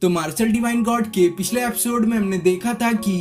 तो martial divine God के पिछले एपिसोड में हमने देखा था कि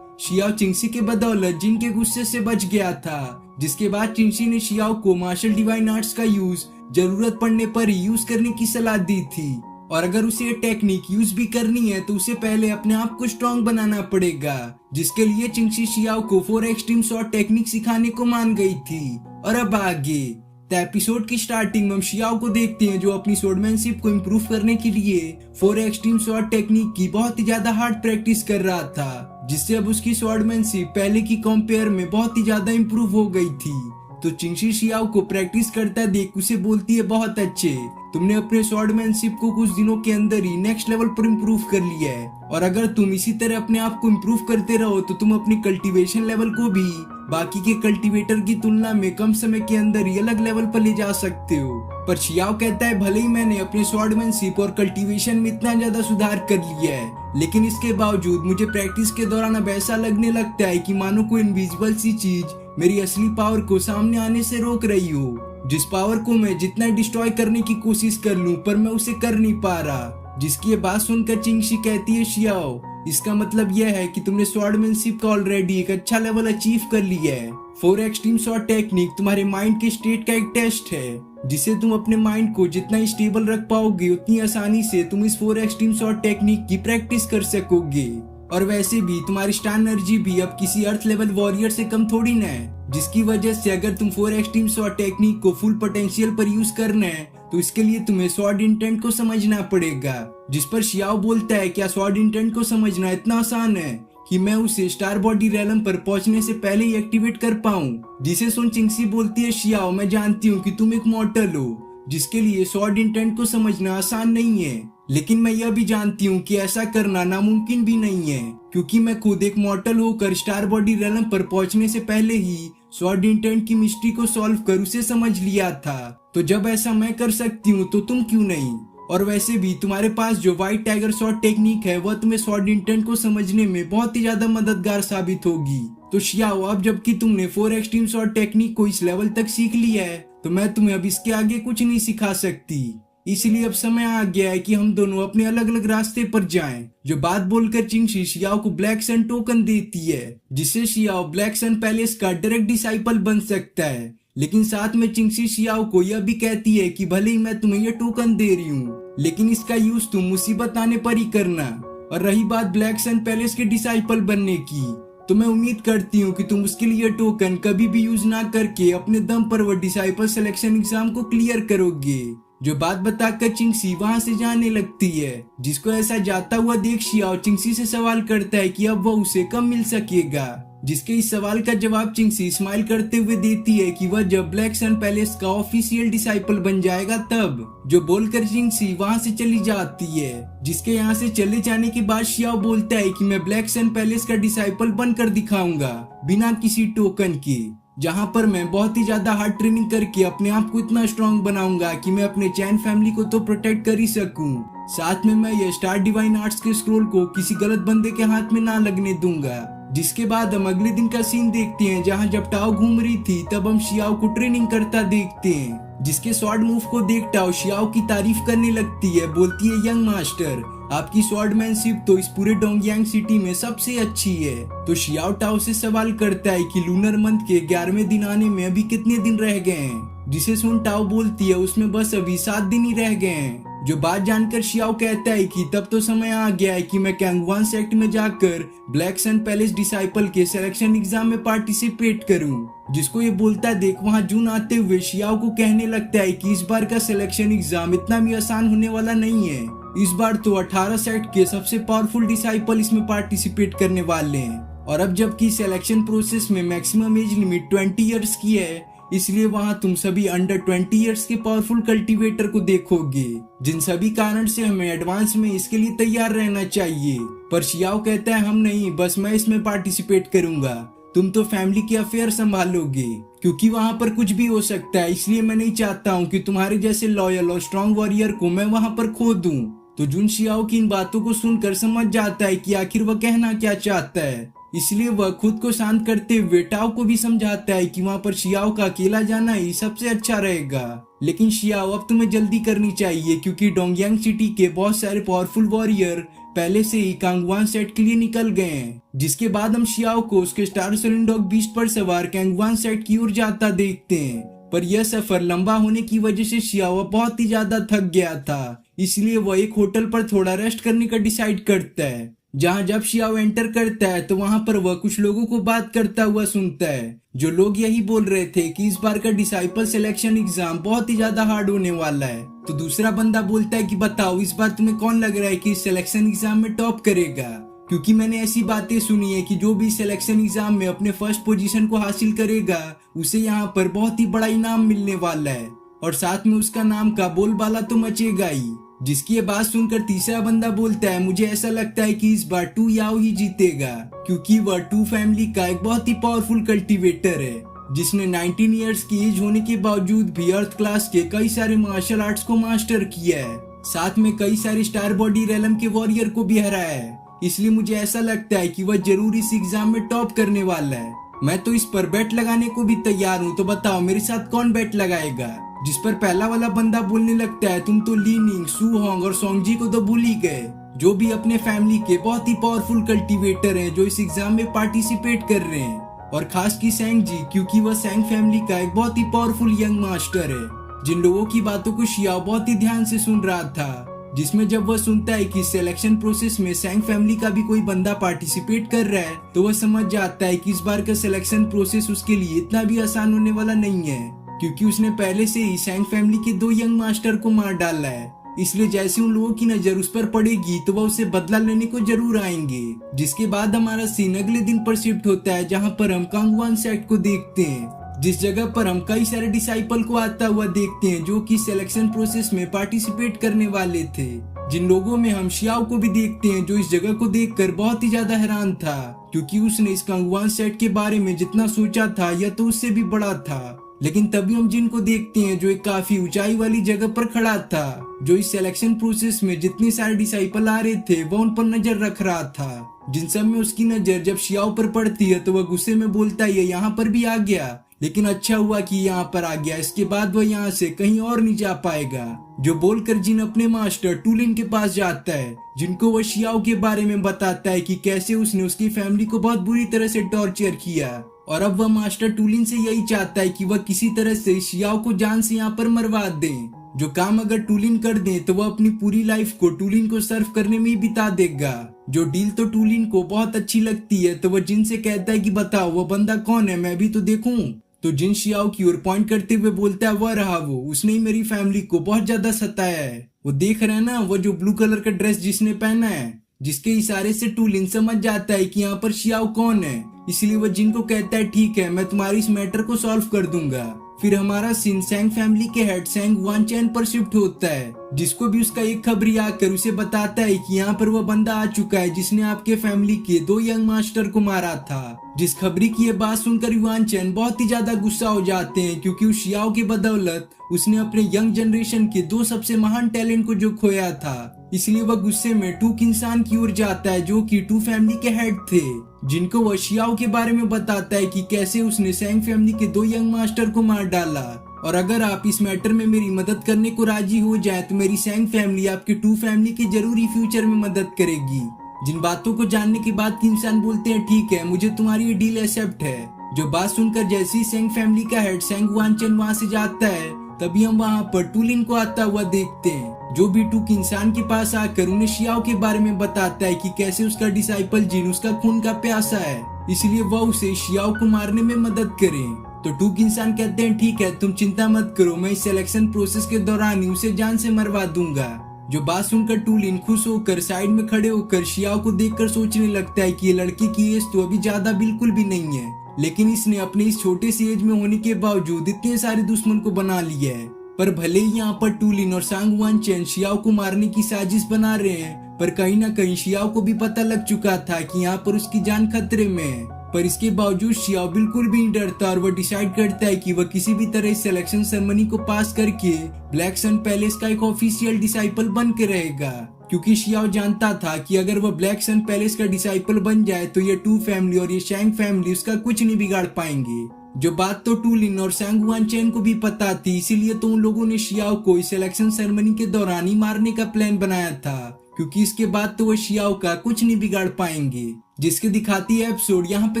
शियाओ चिंगसी के बदौलत जिन के गुस्से से बच गया था, जिसके बाद चिंगसी ने शियाओ को मार्शल डिवाइन आर्ट्स का यूज जरूरत पड़ने पर ही यूज करने की सलाह दी थी और अगर उसे ये टेक्निक यूज भी करनी है तो उसे पहले अपने आप को स्ट्रॉन्ग बनाना पड़ेगा, जिसके लिए चिंगसी शियाओ को 4 एक्सट्रीम शॉट टेक्निक सिखाने को मान गई थी। और अब आगे तो एपिसोड की स्टार्टिंग में हम शियाओ को देखते हैं जो अपनी स्वॉर्डमैनशिप को इम्प्रूव करने के लिए 4 एक्सट्रीम शॉट टेक्निक की बहुत ही ज्यादा हार्ड प्रैक्टिस कर रहा था, जिससे अब उसकी स्वॉर्डमैनशिप पहले की कंपेयर में बहुत ही ज्यादा इम्प्रूव हो गई थी। तो चिंगसी शियाओ को प्रैक्टिस करता देख उसे बोलती है, बहुत अच्छे, तुमने अपने स्वॉर्डमैनशिप को कुछ दिनों के अंदर ही नेक्स्ट लेवल पर इम्प्रूव कर लिया है और अगर तुम इसी तरह अपने आप को इम्प्रूव करते रहो तो तुम अपनी कल्टीवेशन लेवल को भी बाकी के कल्टीवेटर की तुलना में कम समय के अंदर ही अलग लेवल पर ले जा सकते हो। पर शियाओ कहता है, भले ही मैंने अपने स्वॉर्डमैनशिप और कल्टीवेशन में इतना ज्यादा सुधार कर लिया है, लेकिन इसके बावजूद मुझे प्रैक्टिस के दौरान अब ऐसा लगने लगता है कि मानो कोई इनविजिबल सी चीज मेरी असली पावर को सामने आने से रोक रही हो, जिस पावर को मैं जितना डिस्ट्रॉय करने की कोशिश कर लूं पर मैं उसे कर नहीं पा रहा। जिसकी ये बात सुनकर चिंगसी कहती है, शियाओ इसका मतलब यह है कि तुमने स्वॉर्डमैनशिप का ऑलरेडी एक अच्छा लेवल अचीव कर लिया है। 4 एक्सट्रीम शॉट टेक्निक तुम्हारे माइंड के स्टेट का एक टेस्ट है, जिसे तुम अपने माइंड को जितना स्टेबल रख पाओगे उतनी आसानी से तुम इस 4 एक्सट्रीम शॉट टेक्निक की प्रैक्टिस कर सकोगे। और वैसे भी तुम्हारी स्टार एनर्जी भी अब किसी अर्थ लेवल वॉरियर से कम थोड़ी ना है, जिसकी वजह से अगर तुम 4 एक्सट्रीम शॉट टेक्निक को फुल पोटेंशियल पर यूज करना है तो इसके लिए तुम्हें स्वॉर्ड इंटेंट को समझना पड़ेगा। जिस पर शियाओ बोलता है, क्या स्वॉर्ड इंटेंट को समझना इतना आसान है कि मैं उसे स्टार बॉडी रेलम पर पहुंचने से पहले ही एक्टिवेट कर पाऊं। जिसे सुन चिंगसी बोलती है, शियाओ मैं जानती हूँ कि तुम एक मॉर्टल हो जिसके लिए स्वॉर्ड इंटेंट को समझना आसान नहीं है, लेकिन मैं यह भी जानती हूँ कि ऐसा करना नामुमकिन भी नहीं है, क्योंकि मैं खुद एक मॉर्टल होकर स्टार बॉडी रेलम पर पहुंचने से पहले ही स्वॉर्ड इंटेंट की मिस्ट्री को सॉल्व कर उसे समझ लिया था। तो जब ऐसा मैं कर सकती हूँ तो तुम क्यों नहीं। और वैसे भी तुम्हारे पास जो व्हाइट टाइगर शॉट टेक्निक है वह तुम्हें स्वॉर्ड इंटेंट को समझने में बहुत ही ज्यादा मददगार साबित होगी। तो शियाओ अब जबकि तुमने 4 एक्सट्रीम शॉट टेक्निक को इस लेवल तक सीख लिया है तो मैं तुम्हें अब इसके आगे कुछ नहीं सिखा सकती, इसलिए अब समय आ गया है कि हम दोनों अपने अलग अलग रास्ते पर जाएं। जो बात बोलकर चिंगसी शियाओ को ब्लैक सन टोकन देती है, जिससे शियाओ ब्लैक सन पैलेस का डायरेक्ट डिसाइपल बन सकता है। लेकिन साथ में चिंगसी शियाओ को यह भी कहती है कि भले ही मैं तुम्हें यह टोकन दे रही हूँ, लेकिन इसका यूज तुम मुसीबत आने पर ही करना। और रही बात ब्लैक सन पैलेस के डिसाइपल बनने की, तो मैं उम्मीद करती हूँ कि तुम उसके लिए टोकन कभी भी यूज ना करके अपने दम पर वह डिसाइपल सिलेक्शन एग्जाम को क्लियर करोगे। जो बात बताकर चिंगसी वहां से जाने लगती है, जिसको ऐसा जाता हुआ देख शियाओ चिंगसी से सवाल करता है कि अब वह उसे कब मिल सकेगा, जिसके इस सवाल का जवाब चिंगसी स्माइल करते हुए देती है कि वह जब ब्लैक सन पैलेस का ऑफिशियल डिसाइपल बन जाएगा तब। जो बोलकर चिंगसी वहां से चली जाती है, जिसके यहाँ से चले जाने के बाद शियाओ बोलता है कि मैं ब्लैक सन पैलेस का डिसाइपल बनकर दिखाऊंगा बिना किसी टोकन के, जहां पर मैं बहुत ही ज्यादा हार्ड ट्रेनिंग करके अपने आप को इतना स्ट्रॉन्ग बनाऊंगा कि मैं अपने चैन फैमिली को तो प्रोटेक्ट कर ही सकूं, साथ में मैं ये स्टार डिवाइन आर्ट्स के स्क्रोल को किसी गलत बंदे के हाथ में ना लगने दूंगा। जिसके बाद हम अगले दिन का सीन देखते हैं, जहां जब टाओ घूम रही थी तब हम शियाओ को ट्रेनिंग करता देखते हैं, जिसके स्वॉर्ड मूव को देख टाओ शियाओ की तारीफ करने लगती है, बोलती है, यंग मास्टर आपकी स्वॉर्डमैनशिप तो इस पूरे डोंगयांग सिटी में सबसे अच्छी है। तो शियाओ टाओ से सवाल करता है कि लूनर मंथ के 11वें दिन आने में अभी कितने दिन रह गए हैं, जिसे सुन टाओ बोलती है, उसमें बस अभी 7 दिन ही रह गए हैं। जो बात जानकर शियाओ कहता है कि तब तो समय आ गया है कि मैं कैंगवान सेक्ट में जाकर ब्लैक सन पैलेस डिसाइपल के सिलेक्शन एग्जाम में पार्टिसिपेट करूं। जिसको ये बोलता देख वहां जून आते हुए शियाओ को कहने लगता है कि इस बार का सिलेक्शन एग्जाम इतना भी आसान होने वाला नहीं है, इस बार तो 18 सेक्ट के सबसे पावरफुल डिसाइपल इसमें पार्टिसिपेट करने वाले हैं। और अब जबकि सिलेक्शन प्रोसेस में मैक्सिमम एज लिमिट 20 इयर्स की है, इसलिए वहां तुम सभी अंडर 20 इयर्स के पावरफुल कल्टीवेटर को देखोगे, जिन सभी कारण से हमें एडवांस में इसके लिए तैयार रहना चाहिए। पर शियाओ कहता है, हम नहीं, बस मैं इसमें पार्टिसिपेट करूंगा, तुम तो फैमिली के अफेयर संभालोगे, क्योंकि वहां पर कुछ भी हो सकता है, इसलिए मैं नहीं चाहता हूँ कि तुम्हारे जैसे लॉयल और स्ट्रॉन्ग वॉरियर को मैं वहां पर खो दूं। तो जुन शियाओ की इन बातों को सुनकर समझ जाता है कि आखिर वह कहना क्या चाहता है, इसलिए वह खुद को शांत करते हुए टाओ को भी समझाता है कि वहां पर शियाओ का अकेला जाना ही सबसे अच्छा रहेगा। लेकिन शियाओ अब तुम्हें जल्दी करनी चाहिए क्योंकि डोंगयांग सिटी के बहुत सारे पावरफुल वॉरियर पहले से ही कांगवान सेट के लिए निकल गए हैं। जिसके बाद हम शियाओ को उसके स्टार सोलिनडॉग बीस्ट पर सवार कांगवान सेट की ओर जाता देखते हैं। पर यह सफर लंबा होने की वजह से शियाओ बहुत ही ज्यादा थक गया था, इसलिए वह एक होटल पर थोड़ा रेस्ट करने का डिसाइड करता है। जहां जब शियाओ एंटर करता है तो वहां पर वह कुछ लोगों को बात करता हुआ सुनता है, जो लोग यही बोल रहे थे कि इस बार का डिसाइपल सिलेक्शन एग्जाम बहुत ही ज्यादा हार्ड होने वाला है। तो दूसरा बंदा बोलता है कि बताओ इस बार तुम्हें कौन लग रहा है कि इस सिलेक्शन एग्जाम में टॉप करेगा, क्योंकि मैंने ऐसी बातें सुनी है कि जो भी सिलेक्शन एग्जाम में अपने फर्स्ट पोजीशन को हासिल करेगा उसे यहाँ पर बहुत ही बड़ा इनाम मिलने वाला है और साथ में उसका नाम का बोलबाला तो मचेगा ही। जिसकी ये बात सुनकर तीसरा बंदा बोलता है मुझे ऐसा लगता है कि इस बार टू याओ ही जीतेगा, क्योंकि वह टू फैमिली का एक बहुत ही पावरफुल कल्टीवेटर है जिसने 19 इयर्स की एज होने के बावजूद भी अर्थ क्लास के कई सारे मार्शल आर्ट्स को मास्टर किया है, साथ में कई सारे स्टार बॉडी रेलम के वॉरियर को भी हराया है। इसलिए मुझे ऐसा लगता है कि वह जरूर इस एग्जाम में टॉप करने वाला है। मैं तो इस पर बेट लगाने को भी तैयार हूँ, तो बताओ मेरे साथ कौन बेट लगाएगा। जिस पर पहला वाला बंदा बोलने लगता है तुम तो ली निंग, सू होंग और सोंगजी को तो भूल ही गए, जो भी अपने फैमिली के बहुत ही पावरफुल कल्टीवेटर हैं जो इस एग्जाम में पार्टिसिपेट कर रहे हैं, और खास की सैंग जी, क्योंकि वह सैंग फैमिली का एक बहुत ही पावरफुल यंग मास्टर है। जिन लोगों की बातों को शियाओ बहुत ही ध्यान से सुन रहा था, जिसमें जब वह सुनता है कि सिलेक्शन प्रोसेस में सैंग फैमिली का भी कोई बंदा पार्टिसिपेट कर रहा है तो वह समझ जाता है कि इस बार का सिलेक्शन प्रोसेस उसके लिए इतना भी आसान होने वाला नहीं है, क्योंकि उसने पहले से ही सैंग फैमिली के 2 यंग मास्टर को मार डाला है। इसलिए जैसे उन लोगों की नजर उस पर पड़ेगी तो वह उसे बदला लेने को जरूर आएंगे। जिसके बाद हमारा सीन अगले दिन पर शिफ्ट होता है, जहां पर हम कांगवान सेट को देखते हैं, जिस जगह पर हम कई सारे डिसाइपल को आता हुआ देखते हैं जो कि सिलेक्शन प्रोसेस में पार्टिसिपेट करने वाले थे। जिन लोगों में हम शियाओ को भी देखते हैं, जो इस जगह को देखकर बहुत ही ज्यादा हैरान था, क्योंकि उसने इस कांगवान सेट के बारे में जितना सोचा था यह तो उससे भी बड़ा था। लेकिन तभी हम जिन को देखते हैं जो एक काफी ऊंचाई वाली जगह पर खड़ा था, जो इस सिलेक्शन प्रोसेस में जितने सारे डिसाइपल आ रहे थे वह उन पर नजर रख रहा था। जिन सब में उसकी नजर जब शियाओ पर पड़ती है तो वह गुस्से में बोलता है ये यहाँ पर भी आ गया, लेकिन अच्छा हुआ कि यहाँ पर आ गया, इसके बाद वह यहाँ से कहीं और नहीं जा पाएगा। जो बोलकर जिन अपने मास्टर टूलिन के पास जाता है, जिनको वह शियाओ के बारे में बताता है कि कैसे उसने उसकी फैमिली को बहुत बुरी तरह से टॉर्चर किया, और अब वह मास्टर टूलिन से यही चाहता है कि वह किसी तरह से शियाओ को जान से यहाँ पर मरवा दे। जो काम अगर टूलिन कर दे तो वह अपनी पूरी लाइफ को टूलिन को सर्व करने में ही बिता देगा। जो डील तो टूलिन को बहुत अच्छी लगती है, तो वह जिन से कहता है कि बताओ वह बंदा कौन है, मैं भी तो देखूं। तो जिन शियाओ की ओर पॉइंट करते हुए बोलता है वह रहा वो, उसने ही मेरी फैमिली को बहुत ज्यादा सताया है। वो देख रहे हैं ना, वो जो ब्लू कलर का ड्रेस जिसने पहना है, जिसके इशारे से टूलिन समझ जाता है कि यहाँ पर शियाओ कौन है। इसलिए वह जिन को कहता है ठीक है मैं तुम्हारी इस मैटर को सॉल्व कर दूंगा। फिर हमारा सीन सैंग फैमिली के हेड सैंग वानचैन पर शिफ्ट होता है, जिसको भी उसका एक खबरी आकर उसे बताता है कि यहाँ पर वह बंदा आ चुका है जिसने आपके फैमिली के 2 यंग मास्टर को मारा था। जिस खबरी की ये बात सुनकर वानचैन बहुत ही ज्यादा गुस्सा हो जाते हैं, क्योंकि उस शियाओ की बदौलत उसने अपने यंग जनरेशन के 2 सबसे महान टैलेंट को जो खोया था। इसलिए वह गुस्से में टू किंसान की ओर जाता है, जो कि टू फैमिली के हेड थे, जिनको वह शियाओ के बारे में बताता है कि कैसे उसने सैंग फैमिली के 2 यंग मास्टर को मार डाला, और अगर आप इस मैटर में मेरी मदद करने को राजी हो जाए तो मेरी सैंग फैमिली आपके टू फैमिली के जरूरी फ्यूचर में मदद करेगी। जिन बातों को जानने के बाद किंसान बोलते हैं ठीक है मुझे तुम्हारी ये डील एक्सेप्ट है। जो बात सुनकर जैसे ही सैंग फैमिली का हेड सैंग वानचैन वहाँ से जाता है, तभी हम वहाँ पर टूलिन को आता हुआ देखते हैं, जो भी टू किंसान के पास आकर उन्हें शियाओ के बारे में बताता है कि कैसे उसका डिसाइपल जिन उसका खून का प्यासा है, इसलिए वह उसे शियाओ को मारने में मदद करे। तो टू किंसान कहते हैं ठीक है तुम चिंता मत करो, मैं इस सिलेक्शन प्रोसेस के दौरान ही उसे जान से मरवा दूंगा। जो बात सुनकर टूलिन खुश होकर साइड में खड़े होकर शियाओ को देखकर सोचने लगता है कि ये लड़के की एज तो अभी ज्यादा बिल्कुल भी नहीं है, लेकिन इसने अपने इस छोटे सी एज में होने के बावजूद इतने सारे दुश्मन को बना लिया है। पर भले ही यहाँ पर टूलिन और सांग वानचैन शियाओ को मारने की साजिश बना रहे हैं, पर कहीं ना कहीं शियाओ को भी पता लग चुका था कि यहाँ पर उसकी जान खतरे में है। पर इसके बावजूद शियाओ बिल्कुल भी नहीं डरता और वह डिसाइड करता है कि वह किसी भी तरह इस सिलेक्शन सेरेमनी को पास करके ब्लैक सन पैलेस का एक ऑफिशियल डिसाइपल बन के रहेगा, क्योंकि शियाओ जानता था कि अगर वह ब्लैक सन पैलेस का डिसाइपल बन जाए तो ये टू फैमिली और ये शैंग फैमिली उसका कुछ नहीं बिगाड़ पाएंगे। जो बात तो टूलिन और सांग वानचेन को भी पता थी, इसीलिए तो उन लोगों ने शियाओ को इस सिलेक्शन सेरेमनी के दौरान ही मारने का प्लान बनाया था, क्योंकि इसके बाद तो वो शियाओ का कुछ नहीं बिगाड़ पाएंगे। जिसके दिखाती है एपिसोड यहाँ पे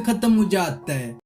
खत्म हो जाता है।